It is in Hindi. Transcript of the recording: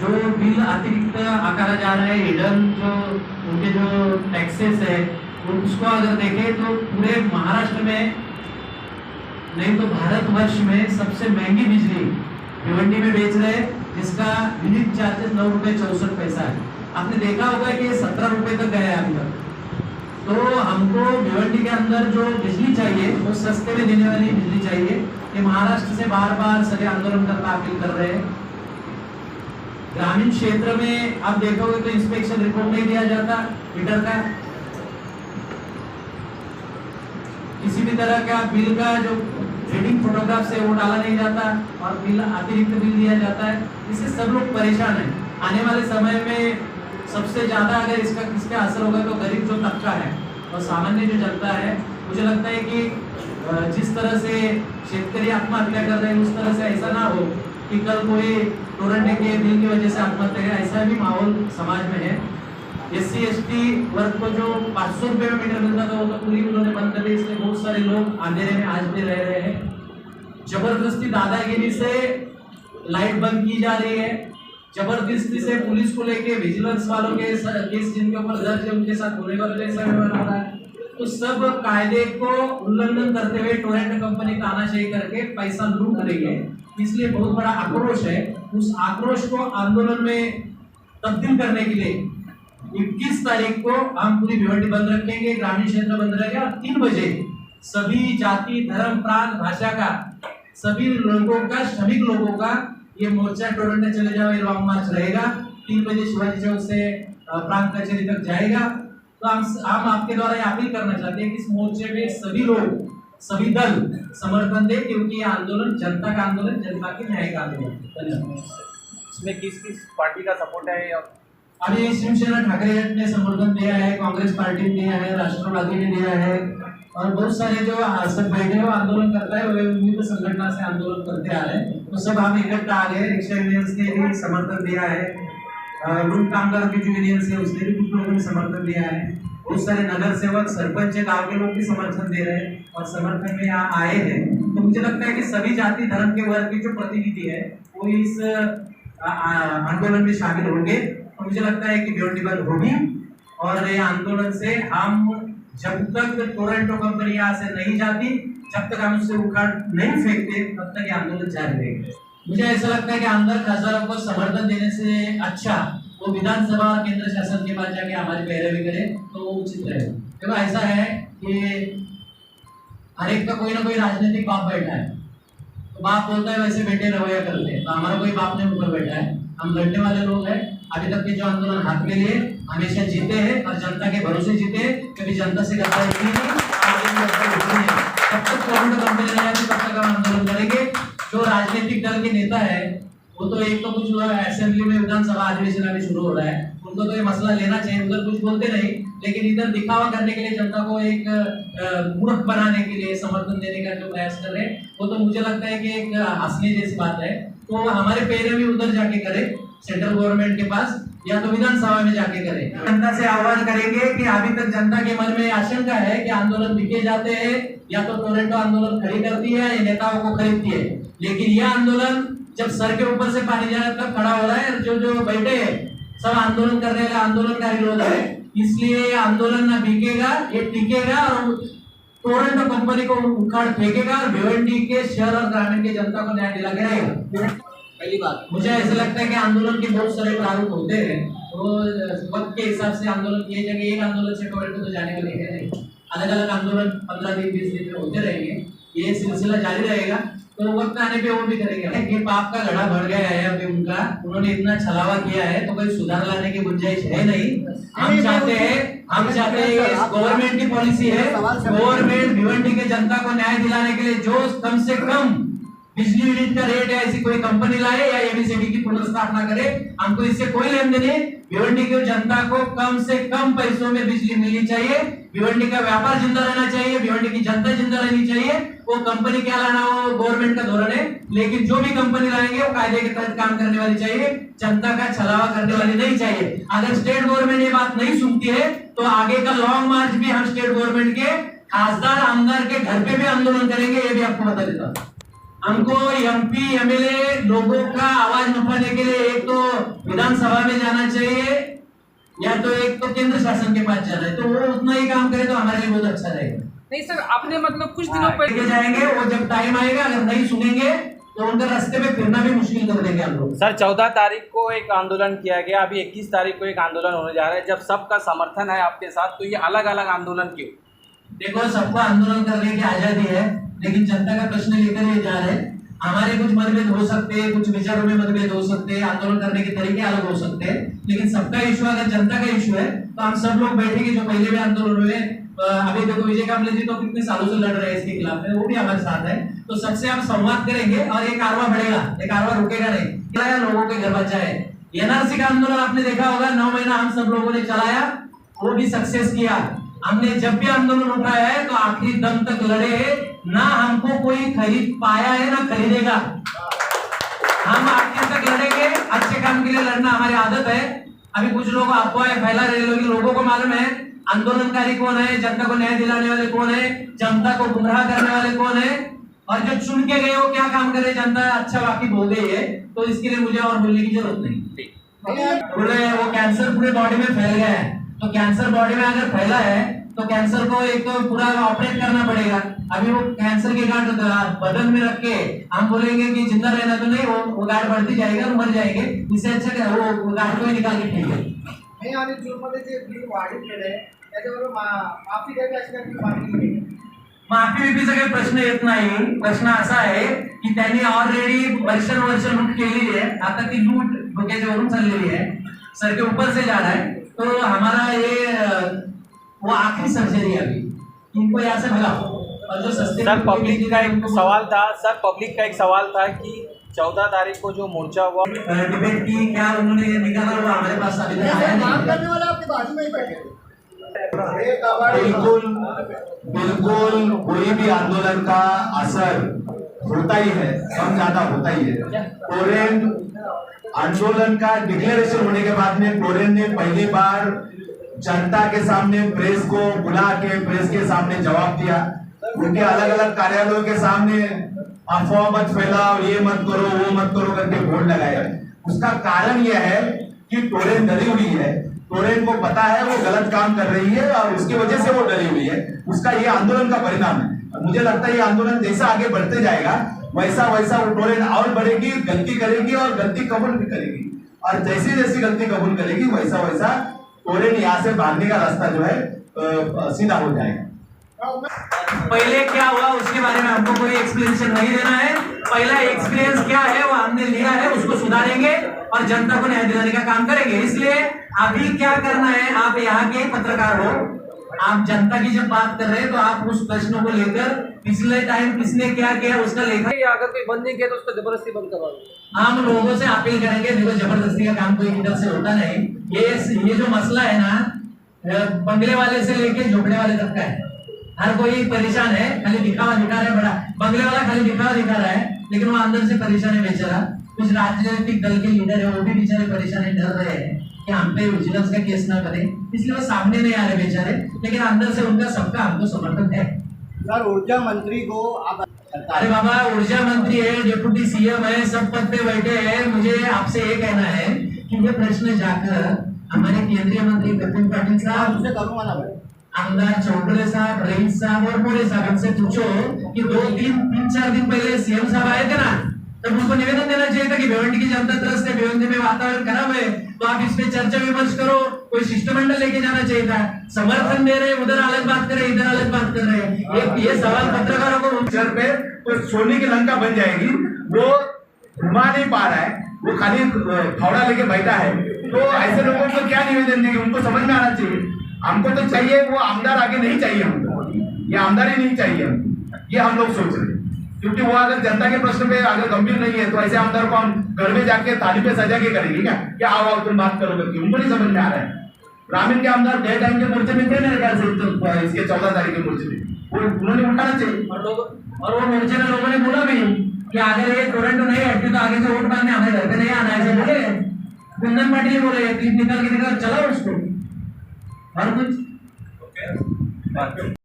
जो बिल अतिरिक्त आकारा जा रहा है, हिडन जो उनके जो टैक्सेस है, उसको अगर देखें तो पूरे महाराष्ट्र में नहीं तो भारतवर्ष में सबसे महंगी बिजली भिवंडी में बेच रहे हैं, जिसका यूनिट चार्जेस 9 रुपए 64 पैसा है। आपने देखा होगा कि 17 रुपए तक गया है अभी तक। तो हमको भिवंडी के अंदर जो बिजली चाहिए वो सस्ते में देने वाली बिजली चाहिए। ये महाराष्ट्र से बार बार सभी आंदोलन करना अपील कर रहे हैं। ग्रामीण क्षेत्र में आप देखोगे तो इंस्पेक्शन रिपोर्ट नहीं दिया जाता मीटर का, किसी भी तरह का बिल का जो रीडिंग फोटोग्राफ से वो डाला नहीं जाता और बिल अतिरिक्त बिल दिया जाता है। इससे सब लोग परेशान हैं। आने वाले समय में सबसे ज्यादा अगर इसका किसका असर होगा तो गरीब जो तबका है और सामान्य जो जनता है। मुझे लगता है कि जिस तरह से शेतकरी आत्महत्या कर रहे हैं उस तरह से ऐसा ना हो कि कल कोई टोरंटे के बिल की वजह से आत्महत्या करे, ऐसा भी माहौल समाज में है। SC ST वर्ग को जो 500 रुपए में मीटर मिलता था वो तो पूरी उन्होंने बंद कर दी। इसलिए बहुत सारे लोग अंधेरे में आज भी रह रहे हैं। जबरदस्ती दादागिरी से लाइट बंद की जा रही है, जबरदस्ती से पुलिस को लेके विजिलेंस वालों के केस जिनके ऊपर दर्ज है उनके साथ होने का जैसा व्यवहार हो रहा है। तो सब कायदे को उल्लंघन करते हुए टोरेंट कंपनी तानाशाही करके पैसा लूट रही है। इसलिए बहुत बड़ा आक्रोश है। उस आक्रोश को आंदोलन में तब्दील करने के लिए 21 तारीख को हम पूरी भिवंडी बंद रखेंगे, ग्रामीण क्षेत्र बंद रहेगा। 3 बजे सभी जाति धर्म प्रांत भाषा का सभी लोगों का, श्रमिक लोगों का ये मोर्चा टोरंटे चले जाओ, ये लॉन्ग मार्च रहेगा। 3 बजे शिवाजी चौक से प्रांत कचहरी तक जाएगा। तो हम आपके द्वारा ये अपील करना चाहते हैं कि इस मोर्चे में सभी लोग, सभी दल समर्थन दें, क्योंकि ये आंदोलन जनता का आंदोलन, जनता के न्याय का आंदोलन। धन्यवाद। इसमें किस किस पार्टी का सपोर्ट है? अभी शिवसेना ठाकरे ने समर्थन दिया है, कांग्रेस पार्टी ने दिया है, राष्ट्रवादी ने दिया है और बहुत सारे जो सब बैठे वो आंदोलन करता है, वे विभिन्न संगठन से आंदोलन करते आ रहे हैं। तो सब हम इकट्ठा आ गए। रिक्शा यूनियंस ने भी समर्थन दिया है, रूट कामगार की जो यूनियंस है उसने भी कुछ लोगों ने समर्थन दिया है। बहुत सारे नगर सेवक, सरपंच, गाँव के लोग भी समर्थन दे रहे हैं और समर्थन में यहाँ आए हैं। तो मुझे लगता है कि सभी जाति धर्म के वर्ग की जो प्रतिनिधि है वो इस आंदोलन में शामिल होंगे। तो मुझे लगता है कि भिवंडी बंद होगी और ये आंदोलन से हम जब तक टोरंटो कंपनी यहाँ से नहीं जाती, जब तक हम उससे उखाड़ नहीं फेंकते, तब तक ये आंदोलन जारी रहेगा। मुझे ऐसा लगता है कि आंदोलन खासदारों को समर्थन देने से अच्छा वो विधानसभा और केंद्र शासन के पास जाके हमारी पैरवी करे तो वो उचित रहेगा। क्योंकि ऐसा है कि हर एक का कोई ना कोई राजनीतिक बाप बैठा है, तो बाप बोलता है वैसे बेटे रवैया करते हैं। तो हमारा कोई बाप नहीं ऊपर बैठा है, हम लड़ने वाले लोग हैं। अभी तक के जो आंदोलन हाथ में लिए हमेशा जीते हैं और जनता के भरोसे जीते हैं, क्योंकि जनता से गद्दारी की नहीं। जब तक टोरंटो कंपनी नहीं आती तब तक हम आंदोलन करेंगे। जो राजनीतिक दल के नेता है वो तो एक तो कुछ असेंबली में विधानसभा अधिवेशन अभी शुरू हो रहा है, उनको तो ये मसला लेना चाहिए, उधर कुछ बोलते नहीं, लेकिन इधर दिखावा करने के लिए, जनता को एक मूर्ख बनाने के लिए समर्थन देने का जो प्रयास कर रहे हैं वो तो मुझे लगता है कि एक हंसने जैसी बात है। तो हमारे पैरे भी उधर जाके करे, सेंट्रल गवर्नमेंट के पास या तो विधानसभा में जाके करे। जनता से आह्वान करेंगे कि अभी तक जनता के मन में आशंका है कि आंदोलन बिके जाते हैं, या तो टोरंटो आंदोलन खड़ी करती है या नेताओं को खरीदती है, लेकिन यह आंदोलन जब सर के ऊपर से पानी जा रहा है तब खड़ा हो रहा है। जो जो बैठे सब आंदोलन करने वाले आंदोलनकारी लोग है, इसलिए आंदोलन ना बिकेगा, ये टिकेगा और टोरंटो कंपनी को उखाड़ फेंकेगा और भिवंडी के शहर और ग्रामीण के जनता को न्याय दिला के रहेगा। पहली बात मुझे ऐसा लगता है कि आंदोलन के बहुत सारे प्रारूप होते हैं, तो वक्त के हिसाब से आंदोलन किए जाएंगे। एक आंदोलन से टोरंटो तो जाने वाले है नहीं, अलग अलग आंदोलन 15 दिन 20 दिन में होते रहेंगे, ये सिलसिला जारी रहेगा। तो वक्त आने पे वो भी करेंगे। ये पाप का घड़ा भर गया है अभी उनका, उन्होंने इतना छलावा किया है तो कोई सुधार लाने की गुंजाइश है नहीं। हम चाहते हैं गवर्नमेंट की पॉलिसी है, गवर्नमेंट भिवंडी के जनता को न्याय दिलाने के लिए जो कम से कम बिजली यूनिट का रेट है ऐसी कोई कंपनी लाए या एबीसीडी की पुनर्स्थापना करे। हमको इससे कोई लेन देन नहीं। भिवंडी की जनता को कम से कम पैसों में बिजली मिलनी चाहिए, भिवंडी का व्यापार जिंदा रहना चाहिए, भिवंडी की जनता जिंदा रहनी चाहिए। वो कंपनी क्या लाना हो गवर्नमेंट का धोरण है, लेकिन जो भी कंपनी लाएंगे वो कायदे के तहत काम करने वाली चाहिए, जनता का छलावा करने वाली नहीं चाहिए। अगर स्टेट गवर्नमेंट ये बात नहीं सुनती है तो आगे का लॉन्ग मार्च भी हम स्टेट गवर्नमेंट के खासदार आमदार के घर पे भी आंदोलन करेंगे, ये भी आपको बता देता हूं। हमको एमपी एमएलए लोगों का आवाज उठाने के लिए एक तो विधानसभा में जाना चाहिए या तो एक तो केंद्र शासन के पास जाना है, तो वो उतना ही काम करे तो हमारे लिए बहुत अच्छा रहेगा। नहीं सर, आपने मतलब कुछ दिनों पहले लेके जाएंगे, वो जब टाइम आएगा अगर नहीं सुनेंगे तो उनका रास्ते में फिरना भी मुश्किल कर देंगे हम लोग। सर 14 तारीख को एक आंदोलन किया गया, अभी 21 तारीख को एक आंदोलन होने जा रहा है। जब सबका समर्थन है आपके साथ, तो ये अलग अलग आंदोलन क्यों? देखो, सबको आंदोलन करने की आजादी है, लेकिन जनता का प्रश्न लेकर ये जा रहे हैं। हमारे कुछ मतभेद हो सकते हैं, कुछ विचारों में मतभेद हो सकते हैं, आंदोलन करने के तरीके अलग हो सकते हैं, लेकिन सबका इशू अगर जनता का इशू है तो हम सब लोग बैठेंगे। जो पहले भी आंदोलन हुए, अभी देखो विजय कामले जी तो कितने सालों से लड़ रहे हैं इसके खिलाफ में, वो भी हमारे साथ है। तो सबसे हम संवाद करेंगे और ये कारवां बढ़ेगा, ये कारवां रुकेगा नहीं। लोगों के घर बचाए। एनआरसी का आंदोलन आपने देखा होगा, 9 महीना हम सब लोगों ने चलाया, वो भी सक्सेस किया। हमने जब भी आंदोलन उठाया है तो आखिरी दम तक लड़े, ना हमको कोई खरीद पाया है ना खरीदेगा। हम आखिर तक लड़ेंगे, अच्छे काम के लिए लड़ना हमारी आदत है। अभी कुछ लोग अफवाहें फैला रहे हैं, लोगों को मालूम है आंदोलनकारी कौन है, जनता को न्याय दिलाने वाले कौन है, जनता को गुमराह करने वाले कौन है, और जो चुन के गए वो क्या काम करे जनता अच्छा वाकिफ हो गई है। तो इसके लिए मुझे और बोलने की जरूरत नहीं। बोले वो कैंसर पूरे बॉडी में फैल गया है, तो कैंसर बॉडी में अगर फैला है तो कैंसर को एक तो पूरा ऑपरेट करना पड़ेगा। अभी वो कैंसर के गांठ बदन में रख के हम बोलेंगे कि जिंदा रहना तो नहीं, वो गांठ बढ़ती जाएगी और मर जाएंगे। इससे अच्छा वो गांठ को ही निकाल के ठीक है। नाही आणि जूनमध्ये जे बिल वाढवलेलं आहे त्याच्यावर माफी द्यावी अशी काही मागणी केली। माफी विफीचा काही प्रश्न येत नाही। प्रश्न असा आहे की त्यांनी ऑलरेडी वर्ष लूट केलेली आहे, आता ती लूट डोक्याच्यावरून चाललेली है, सर के ऊपर से जा रहा है। तो हमारा ये वो आखिरी सर्जरी है अभी, इनको यहाँ से भगाओ। और जो सस्ते सर पब्लिक का एक सवाल था, सर पब्लिक का एक सवाल था कि 14 तारीख को जो मोर्चा हुआ, डिबेट की क्या उन्होंने निकाला हुआ हमारे पास अभी तक आया काम नहीं। करने वाले आपके बाजू में ही बैठे थे। बिल्कुल कोई भी आंदोलन का असर होता ही है, कम ज्यादा होता ही है। टोरेंट आंदोलन का डिक्लेरेशन होने के बाद में टोरेंट ने पहली बार जनता के सामने प्रेस को बुला के प्रेस के सामने जवाब दिया। उनके अलग अलग कार्यालयों के सामने अफवाह मत फैलाओ, ये मत करो, वो मत करो करके बोर्ड लगाया। उसका कारण यह है कि टोरेंट डरी हुई है, टोरेंट को पता है वो गलत काम कर रही है और उसकी वजह से वो डरी हुई है। उसका ये आंदोलन का परिणाम है। मुझे लगता है ये आंदोलन जैसा आगे बढ़ते जाएगा वैसा वैसा वो टोरेंट और बढ़ेगी, गलती करेगी और गलती कबूल भी करेगी, और जैसी जैसी गलती कबूल करेगी वैसा वैसा टोरेंट यहाँ से भागने का रास्ता जो है सीधा हो जाएगा। पहले क्या हुआ उसके बारे में हमको कोई एक्सप्लेनेशन नहीं देना है। पहला एक्सपीरियंस क्या है वो हमने लिया है, उसको सुधारेंगे और जनता को न्याय दिलाने का काम करेंगे। इसलिए अभी क्या करना है, आप यहाँ के पत्रकार हो, आप जनता की जब बात कर रहे हैं तो आप उस प्रश्नों को लेकर पिछले टाइम किसने क्या किया उसका लेखा। अगर कोई बंद नहीं किया तो उसको जबरदस्ती बंद करवाओ। हम लोगों से अपील करेंगे, देखो जबरदस्ती का काम कोई इधर से होता नहीं। ये जो मसला है ना, बंगले वाले से लेके झोपड़े वाले तक का है। हर कोई परेशान है, खाली दिखावा दिखा रहा है। बड़ा बंगले वाला खाली दिखावा दिखा रहा है, लेकिन वो अंदर से परेशान है बेचारा। कुछ राजनीतिक दल के लीडर है, वो भी बेचारे परेशान है, डर रहे हैं कि हम पे विजिलेंस का केस ना करें, इसलिए वो सामने नहीं आ रहे बेचारे। लेकिन अंदर से उनका सबका हमको समर्थन है। सर ऊर्जा मंत्री को आप अरे बाबा, ऊर्जा मंत्री है, डिप्टी सीएम है, सब पद पे बैठे हैं। मुझे आपसे ये कहना है कि ये प्रश्न जाकर हमारे केंद्रीय मंत्री प्रफुल्ल पाटिल साहब, उनसे करूंगा ना भाई, आमदार चौधरी साहब, रईस साहब और मोरे साहब, इनसे पूछो कि 2-3-4 दिन पहले सीएम साहब आए थे ना, तब उनको निवेदन देना चाहिए था कि भिवंडी की जनता त्रस्त है, भिवंडी में वातावरण खराब है, तो आप इस पे चर्चा विमर्श करो, कोई शिष्टमंडल लेके जाना चाहिए था। समर्थन दे रहे, उधर अलग बात कर रहे, इधर अलग बात कर रहे। ये सवाल पत्रकारों को सर पे तो सोने की लंका बन जाएगी। वो घुमा नहीं पा रहा है, वो खाली फावड़ा लेके बैठा है। तो ऐसे लोगों को क्या निवेदन देंगे, उनको समझ में आना चाहिए। हमको तो चाहिए वो आमदार आगे नहीं चाहिए, हमको ये आमदारी नहीं चाहिए हमको, ये हम लोग सोच रहे हैं। क्योंकि वो अगर जनता के प्रश्न पे अगर गंभीर नहीं है तो ऐसे आमदार को हम घर में जाके थाली पे सजा के करेंगे क्या आओ तुम बात करो करके, उनको नहीं समझ में आ रहा है। ग्रामीण के आमदार डे टाइम के मोर्चे में थे मेरे ख्याल से, इसके 14 तारीख के मोर्चे में वो उन्होंने उठाना चाहिए। और वो मोर्चे में लोगों ने बोला भी कि अगर ये टोरंटो नहीं हटती तो आगे से वोट मांगने हमें घर पे नहीं आना है, ऐसे बोले। कुंदन पाटिल बोले क्लिप निकाल के चलाओ उसको, और कुछ